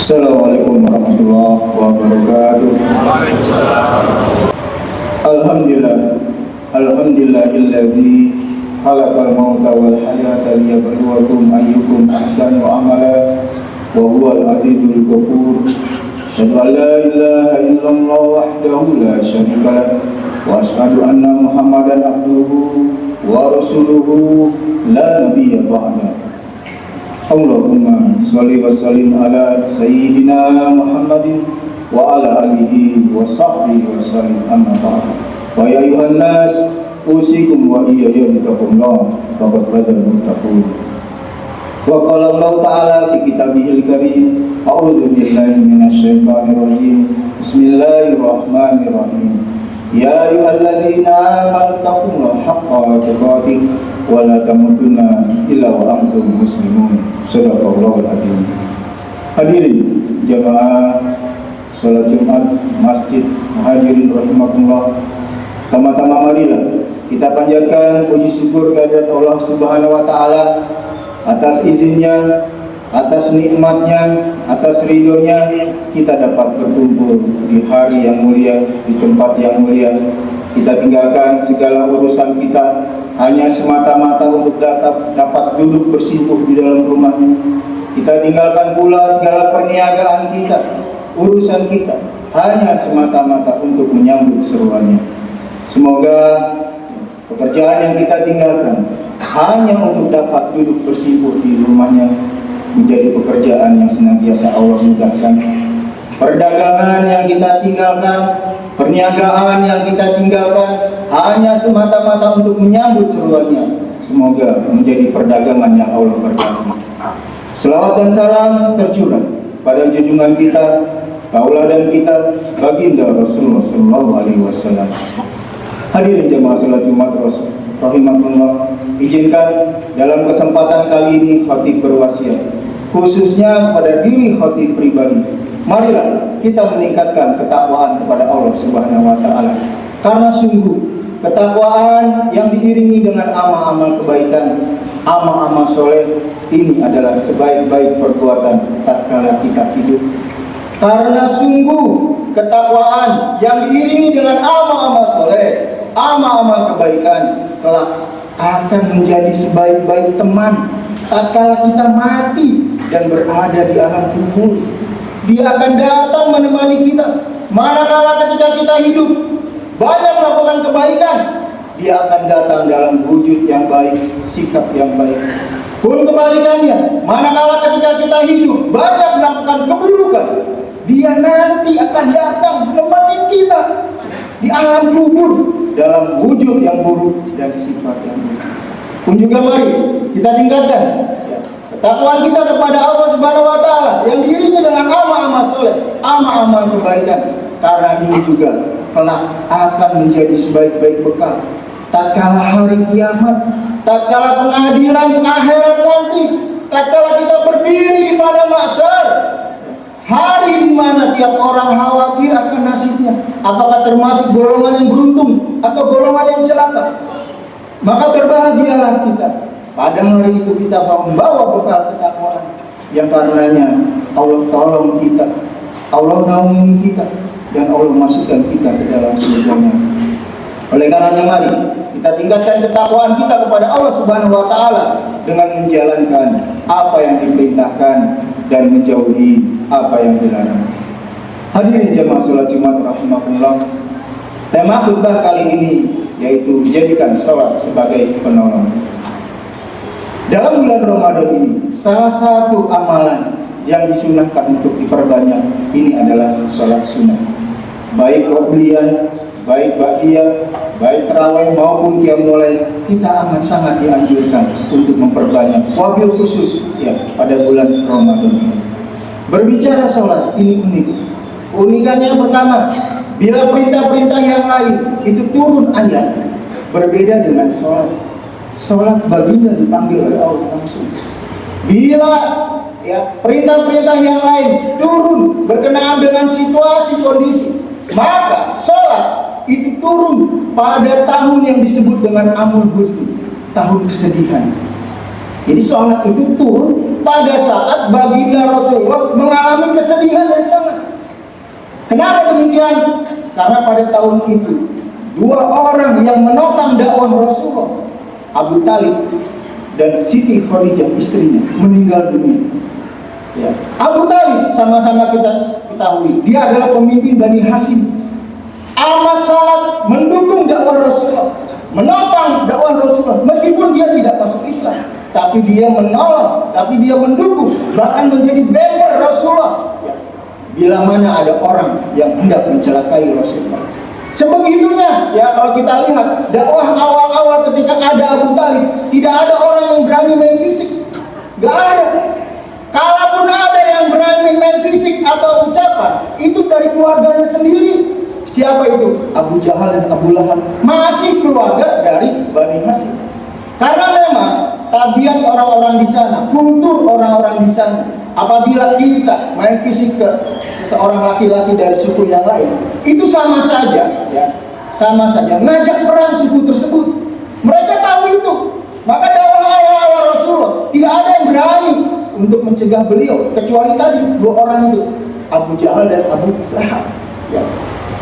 Assalamualaikum warahmatullahi wabarakatuh. Alhamdulillah, alhamdulillahilladzi khalaqal mauta wal hayata liyabluwakum ayyukum ahsanu amala wa huwal azizul ghafur. Asyhadu an la ilaha illallah wahdahu la syarika lah wa asyhadu anna Muhammadan abduhu wa rasuluhu la nabiyya ba'da. Allahumma sholli wa sallim ala sayyidina Muhammadin wa ala alihi wa sahbihi wa sallim, amma ba'd. Wa ya ayuhan nas usikum wa iyaya bitaqullah faqad badal muttaqun. Wa qala Allah ta'ala fi kitabihil karim, a'udzu billahi minasyaitonir rajim. Bismillahirrahmanirrahim. Ya ayyuhalladzina amanu taqullaha haqqa tuqatih wa la tamutunna illa wa antum muslimun. Shadaqallahul adzim. Hadirin jamaah salat Jumat Masjid Muhajirin rahimakumullah. Tama-tama marilah kita panjatkan puji syukur kehadirat Allah Subhanahu wa taala atas izinnya, atas nikmatnya, atas ridhonya kita dapat berkumpul di hari yang mulia, di tempat yang mulia. Kita tinggalkan segala urusan kita hanya semata-mata untuk dapat duduk bersimpuh di dalam rumahnya. Kita tinggalkan pula segala perniagaan kita, urusan kita hanya semata-mata untuk menyambut seruannya. Semoga pekerjaan yang kita tinggalkan hanya untuk dapat duduk bersimpuh di rumahnya menjadi pekerjaan yang senantiasa Allah mudahkan. Perdagangan yang kita tinggalkan, perniagaan yang kita tinggalkan hanya semata-mata untuk menyambut seruannya. Semoga menjadi perdagangan yang Allah berkati. Selawat dan salam tercurah pada junjungan kita, tauladan kita, baginda Rasulullah SAW. Hadirin jemaah salat Jumat rahimakumullah, izinkan dalam kesempatan kali ini khatib berwasiat khususnya pada diri khatib pribadi. Marilah kita meningkatkan ketakwaan kepada Allah Subhanahu wa taala. Karena sungguh ketakwaan yang diiringi dengan amal-amal kebaikan, amal-amal soleh, ini adalah sebaik-baik perbuatan tatkala kita hidup. Karena sungguh ketakwaan yang diiringi dengan amal-amal soleh, amal-amal kebaikan kelak akan menjadi sebaik-baik teman tatkala kita mati dan berada di alam kubur. Dia akan datang menemani kita. Manakala ketika kita hidup banyak melakukan kebaikan, dia akan datang dalam wujud yang baik, sikap yang baik. Pun kebalikannya, manakala ketika kita hidup banyak melakukan keburukan, dia nanti akan datang menemani kita di alam kubur dalam wujud yang buruk dan sifat yang buruk. Pun juga mari kita tingkatkan ketakwaan kita kepada Allah Subhanahu wa taala yang diiringi dengan amal-amal soleh, amal-amal kebaikan. Karena ini juga kelak akan menjadi sebaik-baik bekal tatkala hari kiamat, tatkala pengadilan akhirat nanti, tatkala kita berdiri di padang mahsyar, hari di mana tiap orang khawatir akan nasibnya, apakah termasuk golongan yang beruntung atau golongan yang celaka. Maka berbahagialah kita pada hari itu kita membawa bekal ketakwaan yang karenanya Allah tolong kita, Allah naungi kita, dan Allah masukkan kita ke dalam surganya. Oleh karenanya mari kita tingkatkan ketakwaan kita kepada Allah Subhanahu wa taala dengan menjalankan apa yang diperintahkan dan menjauhi apa yang dilarang. Hadirin jemaah salat Jumat rahimakumullah. Tema khutbah kali ini yaitu jadikan salat sebagai penolong. Dalam bulan Ramadan ini, salah satu amalan yang disunahkan untuk diperbanyak ini adalah salat sunnah. Baik qobliyah, baik ba'diyah, baik tarawih maupun qiyamul lail, kita amat sangat dianjurkan untuk memperbanyak, wabil khusus ya pada bulan Ramadan ini. Berbicara salat ini unik. Unikannya yang pertama, bila perintah-perintah yang lain itu turun ayat berbeda dengan salat. Salat baginda dipanggil oleh Allah langsung. Bila ya perintah-perintah yang lain turun berkenaan dengan situasi kondisi, maka salat itu turun pada tahun yang disebut dengan Amul Huzni, tahun kesedihan. Jadi salat itu turun pada saat baginda Rasulullah mengalami kesedihan. Kenapa demikian? Karena pada tahun itu dua orang yang menopang dakwah Rasulullah, Abu Talib dan Siti Khadijah istrinya, meninggal dunia. Ya. Abu Talib sama-sama kita ketahui, dia adalah pemimpin Bani Hashim, amat sangat mendukung dakwah Rasulullah, menopang dakwah Rasulullah, meskipun dia tidak masuk Islam, tapi dia menolong, tapi dia mendukung, bahkan menjadi member Rasulullah. Ya. Bila mana ada orang yang hendak mencelakai Rasulullah, sebegitunya ya. Kalau kita lihat dakwah awal-awal ketika ada Abu Talib, tidak ada orang yang berani main fisik, gak ada. Kalaupun ada yang berani main fisik atau ucapan, itu dari keluarganya sendiri. Siapa itu? Abu Jahal dan Abu Lahab, masih keluarga dari Bani Hashim. Karena memang tabiat orang-orang di sana, kultur orang-orang di sana, apabila kita main fisik ke seseorang laki-laki dari suku yang lain, itu sama saja, ya, sama saja ngajak perang suku tersebut. Mereka tahu itu. Maka dakwah awal-awal Rasulullah tidak ada yang berani untuk mencegah beliau, kecuali tadi dua orang itu, Abu Jahal dan Abu Lahab. Ya.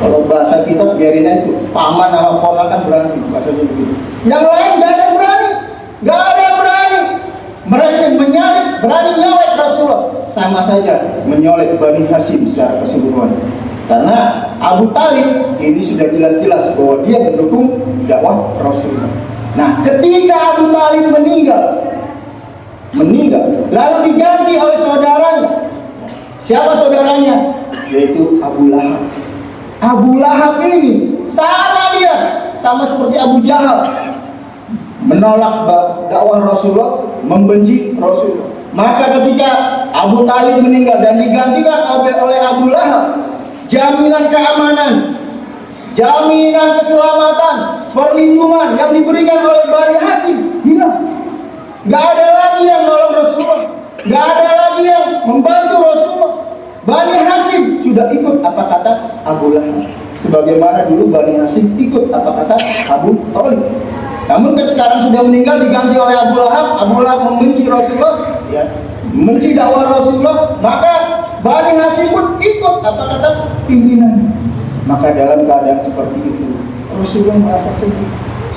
Kalau bahasa kita biarin aja itu, paman sama ponakan berani, bahasanya begitu. Yang lain gak ada yang berani, gak ada yang berani. Mereka menyalip, berani nyolek Rasulullah, sama saja menyolek Bani Hashim secara keseluruhan. Karena Abu Talib ini sudah jelas-jelas bahwa dia mendukung dakwah Rasulullah. Nah, ketika Abu Talib meninggal, lalu diganti oleh saudaranya. Siapa saudaranya? Yaitu Abu Lahab. Abu Lahab ini sama seperti Abu Jahal, menolak dakwah Rasulullah, membenci Rasulullah. Maka ketika Abu Talib meninggal dan digantikan oleh Abu Lahab, jaminan keamanan, jaminan keselamatan, perlindungan yang diberikan oleh Bani Hashim hilang. Gak ada lagi yang nolong Rasulullah, gak ada lagi yang membantu Rasulullah. Bani Hashim sudah ikut apa kata Abu Lahab, sebagaimana dulu Bani Hashim ikut apa kata Abu Talib. Namun sekarang sudah meninggal, diganti oleh Abu Lahab. Abu Lahab membenci Rasulullah, ya, membenci dakwah Rasulullah, maka Bani Hashim pun ikut apa kata pimpinan. Maka dalam keadaan seperti itu, Rasulullah merasa sedih.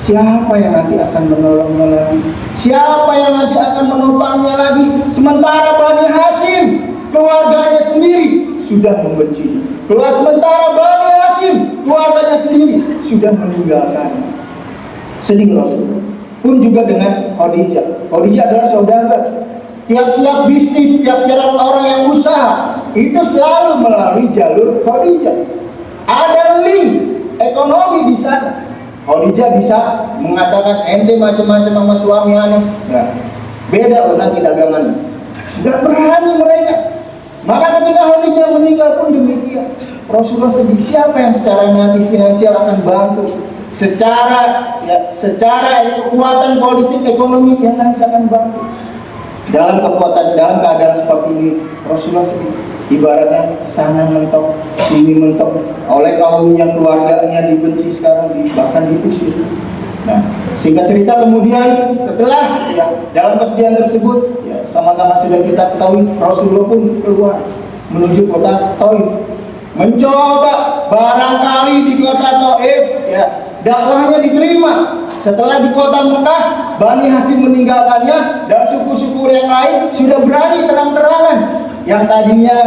Siapa yang nanti akan menolongnya lagi? Siapa yang nanti akan menopangnya lagi? Sementara Bani Hashim, keluarganya sendiri sudah membenci. Sementara Bani Hashim, keluarganya sendiri sudah meninggalkan. Sedih Rasulullah. Pun juga dengan Khadijah. Khadijah adalah saudara. Tiap-tiap bisnis, tiap-tiap orang yang usaha itu selalu melalui jalur Khadijah. Ada link ekonomi di sana. Khadijah bisa mengatakan ente macam-macam sama suami aneh. Nah, beda loh nanti dagangannya. Gak berani mereka. Maka ketika Khadijah meninggal pun demikian. Rasulullah sedih. Siapa yang secara nanti finansial akan bantu? Secara kekuatan politik ekonomi yang nanti akan bantu. Dalam keadaan seperti ini, Rasulullah sedih. Ibaratnya sana mentok, sini mentok, oleh kaumnya, keluarganya dibenci sekarang, bahkan diusir. Nah, singkat cerita kemudian setelah ya dalam kesedihan tersebut, ya sama-sama sudah kita ketahui, Rasulullah pun keluar menuju kota Taif, mencoba barangkali di kota Taif, ya dakwahnya diterima. Setelah di kota Mekah, Bani Hashim meninggalkannya dan suku-suku yang lain sudah berani terang-terangan. Yang tadinya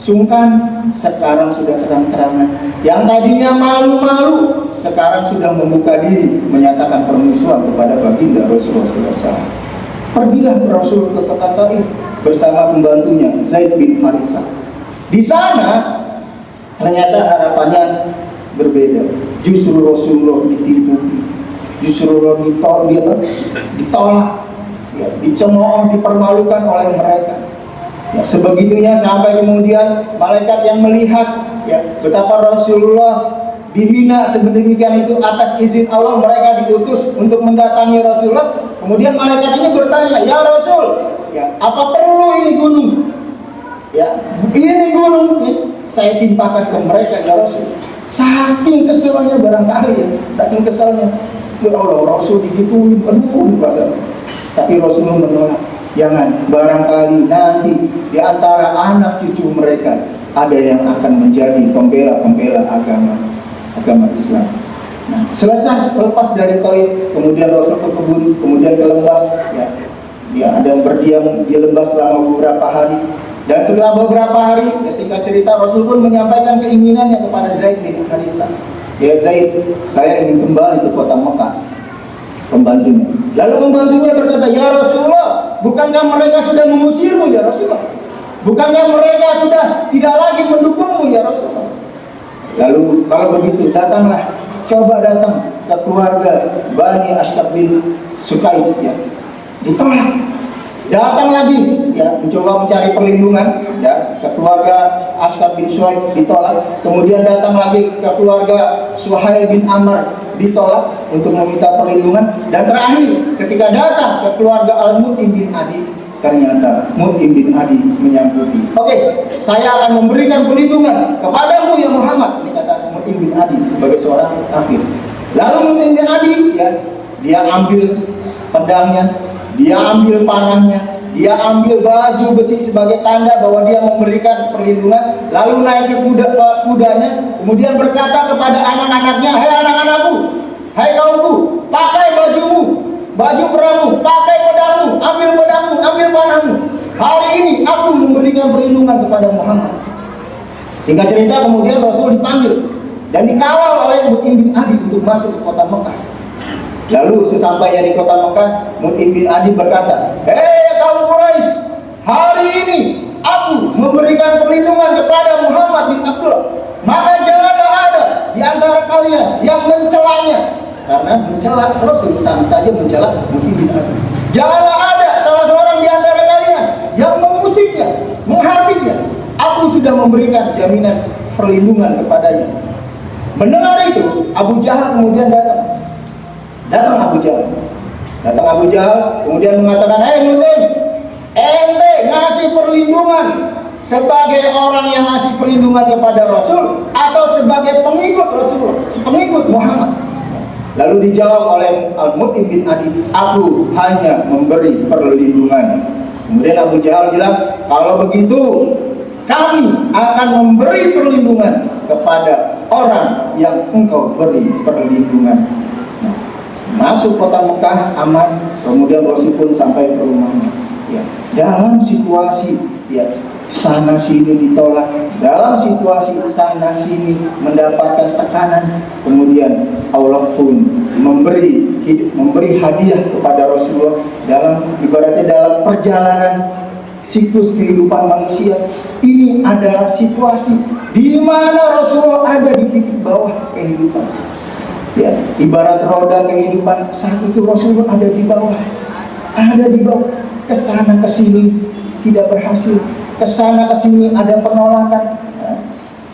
sungkan, sekarang sudah terang-terangan. Yang tadinya malu-malu, sekarang sudah membuka diri menyatakan permusuhan kepada baginda Rasulullah SAW. Pergilah Rasul ke kota Taif bersama pembantunya Zaid bin Harithah. Di sana ternyata harapannya berbeda. Justru Rasulullah ditipu, justru ditolak, ya, dicemooh, dipermalukan oleh mereka. Ya, sebegitunya sampai kemudian malaikat yang melihat ya betapa Rasulullah dihina sedemikian itu atas izin Allah, mereka diutus untuk mendatangi Rasulullah. Kemudian malaikat ini bertanya, ya Rasul, ya apa perlu ini gunung? Ya ini gunung, ya, saya timpakan ke mereka ya Rasul. Saking keselnya barangkali ya, saking keselnya, ya Allah Rasul digituin, aduh bahasa. Tapi Rasulullah menolak. Jangan, barangkali nanti di antara anak cucu mereka ada yang akan menjadi pembela agama Islam. Nah, selepas dari Taif, kemudian Rasul ke kebun, kemudian ke lembah, ya, dia ada yang berdiam di lembah selama beberapa hari. Dan setelah beberapa hari, ya, singkat cerita, Rasul pun menyampaikan keinginannya kepada Zaid bin Haritha. Ya Zaid, saya ingin kembali ke kota Mekah. Pembantunya. Lalu pembantunya berkata, ya Rasulullah, bukankah mereka sudah mengusirmu ya Rasulullah? Bukankah mereka sudah tidak lagi mendukungmu ya Rasulullah? Lalu kalau begitu datanglah, coba datang ke keluarga Bani Ashtaq bin Sukaid, ya, ditolak. Datang lagi, ya, mencoba mencari perlindungan, ya, ke keluarga Ashtaq bin Suhaib, ditolak. Kemudian datang lagi ke keluarga Suhail bin Amr, ditolak untuk meminta perlindungan. Dan terakhir ketika datang ke keluarga Al-Mut'im bin Adi, ternyata Mut'im bin Adi menyangkuti. Oke, saya akan memberikan perlindungan kepadamu ya Muhammad. Ini kata Mut'im bin Adi sebagai seorang kafir. Lalu Mut'im bin Adi, ya, dia ambil pedangnya, dia ambil panahnya, dia ambil baju besi sebagai tanda bahwa dia memberikan perlindungan. Lalu naik ke kudanya, kemudian berkata kepada anak-anaknya, hai anak-anakku, hai kaumku, pakai bajumu, baju perangmu, pakai pedangmu, ambil panahmu. Hari ini aku memberikan perlindungan kepada Muhammad. Singkat cerita, kemudian Rasul dipanggil dan dikawal oleh Mut'im bin Adi untuk masuk ke kota Mekah. Lalu sesampainya di kota Mekah, Mut'im bin Adi berkata, hei kaum Quraisy, hari ini aku memberikan perlindungan kepada Muhammad bin Abdullah. Maka janganlah ada di antara kalian yang mencelanya, karena mencela Rasul sama saja mencela Mut'im bin Adi. Janganlah ada salah seorang di antara kalian yang memusiknya, menghardinya. Aku sudah memberikan jaminan perlindungan kepadanya. Mendengar itu, Abu Jahal kemudian datang. Datang Abu Jahal kemudian mengatakan, hei Mut'im, ente ngasih perlindungan sebagai orang yang ngasih perlindungan kepada Rasul atau sebagai pengikut Rasul, pengikut Muhammad? Lalu dijawab oleh Al-Mut'im bin Adi, aku hanya memberi perlindungan. Kemudian Abu Jahal bilang, kalau begitu kami akan memberi perlindungan kepada orang yang engkau beri perlindungan. Masuk kota Mekah aman, kemudian Rasul pun sampai ke rumahnya. Ya, dalam situasi, ya, sana sini ditolak, dalam situasi sana sini mendapatkan tekanan, kemudian Allah pun memberi hadiah kepada Rasulullah dalam ibaratnya dalam perjalanan siklus kehidupan manusia. Ini adalah situasi di mana Rasulullah ada di titik bawah kehidupan. Ya, ibarat roda kehidupan saat itu Rasulullah ada di bawah, kesana kesini tidak berhasil, kesana kesini ada penolakan.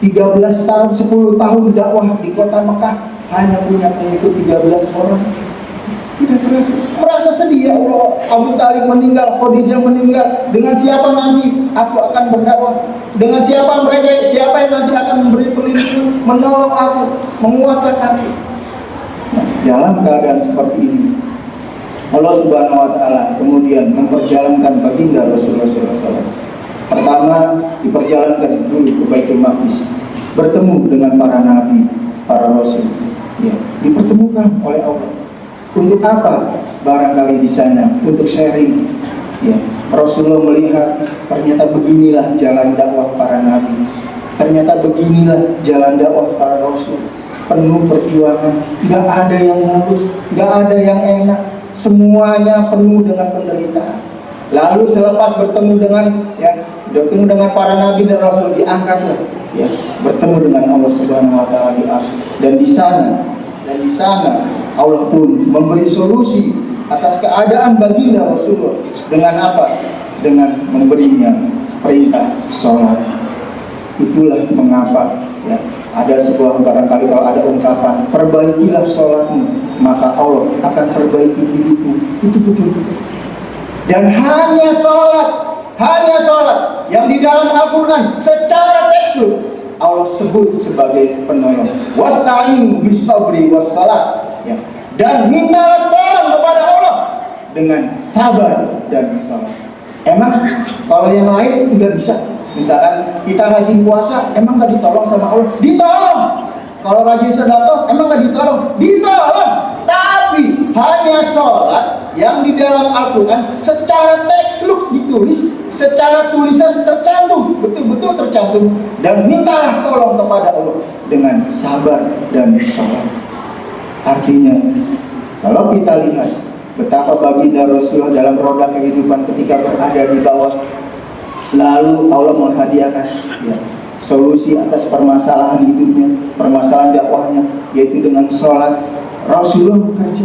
13 tahun, 10 tahun dakwah di kota Mekah hanya punya pengikut 13 orang, tidak berhasil. Merasa sedih, ya Allah, Abu Talib meninggal, Khadijah meninggal, dengan siapa nanti aku akan berdakwah? Dengan siapa yang nanti akan memberi perlindungan, menolong aku, menguatkan aku? Dalam keadaan seperti ini, Allah Subhanahu wa Ta'ala kemudian memperjalankan baginda Rasulullah SAW. Pertama, diperjalankan dulu ke Baitul Maqdis, bertemu dengan para nabi, para rasul. Ya, dipertemukan oleh Allah. Untuk apa? Barangkali di sana untuk sharing. Ya, Rasulullah melihat ternyata beginilah jalan dakwah para nabi. Ternyata beginilah jalan dakwah para rasul. Penuh perjuangan, nggak ada yang mulus, nggak ada yang enak, semuanya penuh dengan penderitaan. Lalu selepas bertemu dengan para nabi dan rasul, diangkatlah, ya, bertemu dengan Allah Subhanahu wa Ta'ala di arsy. Dan di sana Allah pun memberi solusi atas keadaan baginda Rasulullah dengan apa? Dengan memberinya perintah sholat. Itulah mengapa, ya, ada sebuah barangkali kalau ada ungkapan, perbaikilah sholatmu, maka Allah akan perbaiki hidupmu. Itu betul. Dan hanya sholat yang di dalam Al-Quran secara tekstur Allah sebut sebagai penolong. Wasta'inu bis-sabri was-salat, ya. Dan minta tolong kepada Allah dengan sabar dan sholat. Emang kalau yang lain tidak bisa? Misalkan kita rajin puasa, emang gak ditolong sama Allah? Ditolong. Kalau rajin sedekah, emang gak ditolong? Ditolong. Tapi hanya sholat yang di dalam Al-Quran secara textbook ditulis, secara tulisan tercantum, betul-betul tercantum, dan mintalah tolong kepada Allah dengan sabar dan sholat. Artinya, kalau kita lihat betapa baginda Rasulullah dalam roda kehidupan ketika berada di bawah, lalu Allah menghadiahkan solusi atas permasalahan hidupnya, permasalahan dakwahnya, yaitu dengan sholat. Rasulullah bekerja.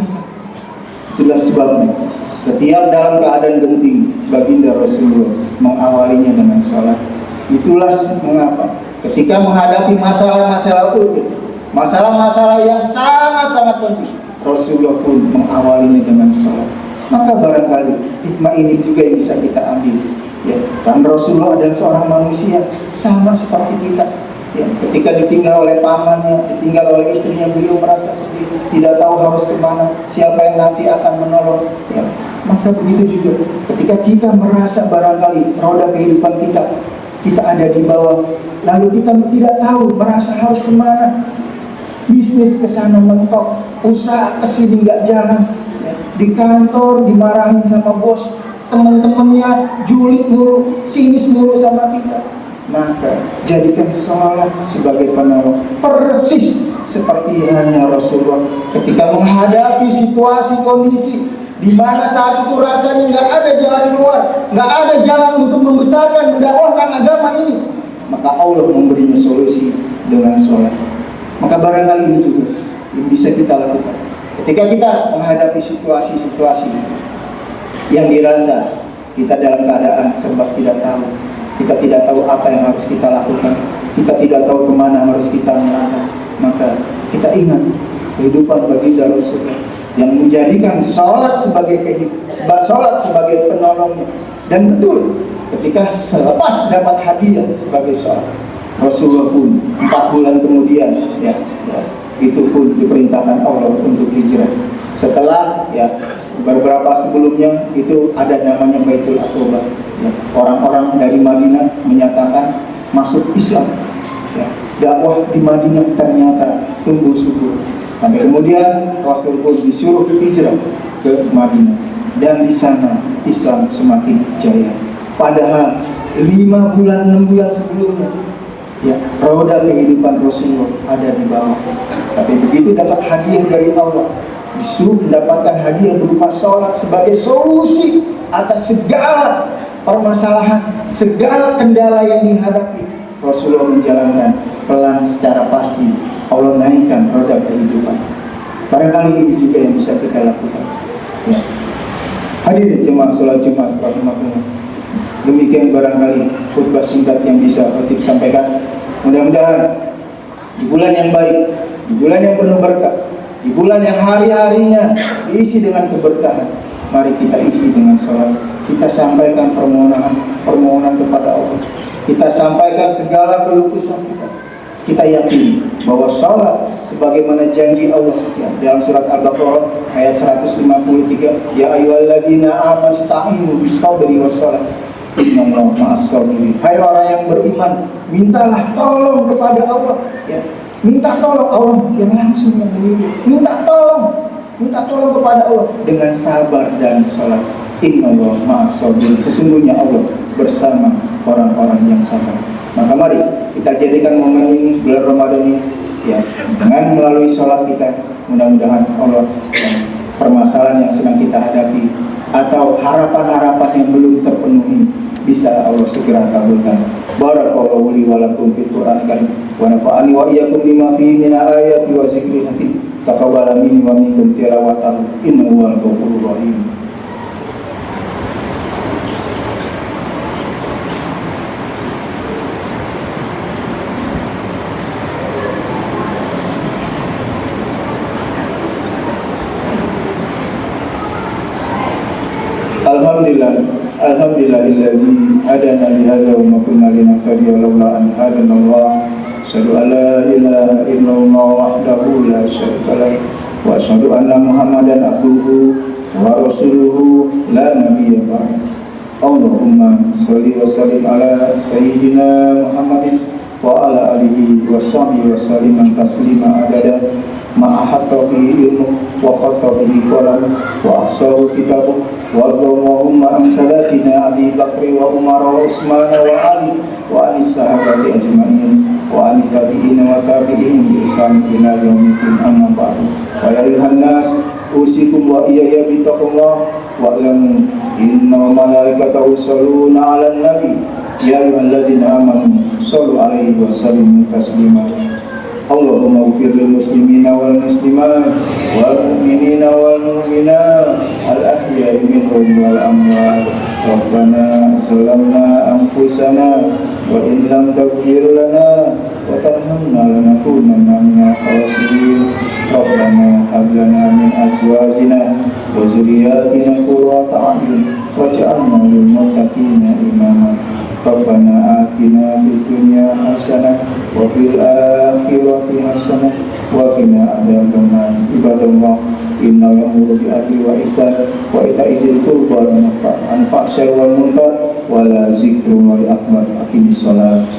Itulah sebabnya setiap dalam keadaan genting, baginda Rasulullah mengawalinya dengan sholat. Itulah mengapa ketika menghadapi masalah-masalah urgent, masalah-masalah yang sangat-sangat penting, Rasulullah pun mengawalinya dengan sholat. Maka barangkali hikmah ini juga yang bisa kita ambil. Ya, kan Rasulullah adalah seorang manusia sama seperti kita. Ya, ketika ditinggal oleh pamannya, ditinggal oleh istrinya, beliau merasa sedih, tidak tahu harus kemana, siapa yang nanti akan menolong. Ya, maka begitu juga ketika kita merasa barangkali roda kehidupan kita ada di bawah, lalu kita tidak tahu, merasa harus kemana. Bisnis kesana mentok, usaha kesini nggak jalan, ya, di kantor dimarahin sama bos, teman-temannya julid mulu, sinis mulu sama kita. Maka jadikan sholat sebagai penolong, persis seperti hanya Rasulullah ketika menghadapi situasi kondisi di mana saat itu rasanya nggak ada jalan keluar, nggak ada jalan untuk membesarkan, mendakwahkan agama ini, maka Allah memberinya solusi dengan sholat. Maka barangkali ini juga yang bisa kita lakukan ketika kita menghadapi situasi-situasi yang dirasa kita dalam keadaan serba tidak tahu, kita tidak tahu apa yang harus kita lakukan, kita tidak tahu kemana harus kita melangkah. Maka kita ingat kehidupan baginda Rasulullah yang menjadikan sholat sebagai penolongnya. Dan betul, ketika selepas dapat hadiah sebagai sholat, Rasulullah pun 4 bulan kemudian itu pun diperintahkan Allah untuk hijrah. Setelah beberapa sebelumnya itu ada namanya Baitul Aqabah. Orang-orang dari Madinah menyatakan masuk Islam. Dakwah di Madinah ternyata tumbuh subur. Sampai kemudian Rasul pun disuruh hijrah ke Madinah, dan di sana Islam semakin jaya. Padahal 5 bulan 6 bulan sebelumnya roda kehidupan Rasulullah ada di bawah. Tapi begitu dapat hadiah dari Allah, disuruh mendapatkan hadiah berupa sholat sebagai solusi atas segala permasalahan, segala kendala yang dihadapi. Rasulullah menjalankan pelan secara pasti. Allah naikkan roda kehidupan. Barangkali ini juga yang bisa kita lakukan. Hadirin jemaah sholat Jumat rahimahullah. Demikian barangkali khutbah singkat yang bisa kita sampaikan. Mudah-mudahan di bulan yang baik, di bulan yang penuh berkah, di bulan yang hari-harinya diisi dengan keberkahan, mari kita isi dengan sholat. Kita sampaikan permohonan kepada Allah. Kita sampaikan segala keluh kesah kita. Kita yakin bahwa sholat sebagaimana janji Allah dalam surat Al-Baqarah ayat 153, ya ayyuhalladzina amanu ista'inu bis-sabri was-shalah innallaha ma'as-sabirin. Hai orang yang beriman, mintalah tolong kepada Allah. Minta tolong Allah yang langsung yang menyuruh. Minta tolong kepada Allah dengan sabar dan sholat. Innallaha ma'as-sabirin. Sesungguhnya Allah bersama orang-orang yang sabar. Maka mari kita jadikan momen ini, bulan Ramadan ini, dengan melalui sholat kita, mudah-mudahan Allah permasalahan yang sedang kita hadapi atau harapan-harapan yang belum terpenuhi bisa Allah segera kabulkan. Barakallahu li wa lakum fil Qur'anil karim wa nafa'ani wa iyyakum bima fihi min ayati wa dzikril hakim. Taqabbal minni wa minkum tilawatahu innahu huwal ghafurur rahim. Alhamdulillahilladzi hadana li hadza wa ma kunna linahtadiya laula an hadana Allah. Asyhadu an la ilaha illallah wahdahu la syarika lahu wa asyhadu anna Muhammadan abduhu wa rasuluhu la nabiyya ba'dahu. Allahumma sholli wa sallim ala sayyidina Muhammadin wa ala alihi wa sahbihi wa sallim taslima adada ma ahatta bihi ilmu wa qatta bihi qalam wa ahsahu kitabu wa Allahumma an salatina Abi Bakri wa Umar wa Utsman wa Ali wa anis sahabati ajma'in wa an tabi'in wa tabi'in bi ihsan ila yaumil amma ba'du. Wa ya ayuhan nas usikum wa iyaya bi taqwallah wa lam inna malaikatahu yusholluna 'alan nabi ya ayyuhalladzina amanu shallu 'alaihi wa sallimu taslima. Allahumma ighfir lil muslimina wal muslimat wal mu'minina wal mu'minat al ahya'i minhum wal amwat. Rabbana zalamna anfusana wa in lam taghfir lana wa tarhamna lanakunanna minal khasirin. Rabbana hab lana min azwajina wa dhurriyyatina qurrata a'yun waj'alna lil muttaqina imama. Rabbana atina fid dunya hasanah wa fil akhirati hasanah wa qina adzabannar. Ibadallah, inna ya'muru bil adli wa ihsan wa ita'i dzil qurba wa yanha 'anil fahsya'i wal munkar wa la dzikrullahi akbar. Aqimis shalah.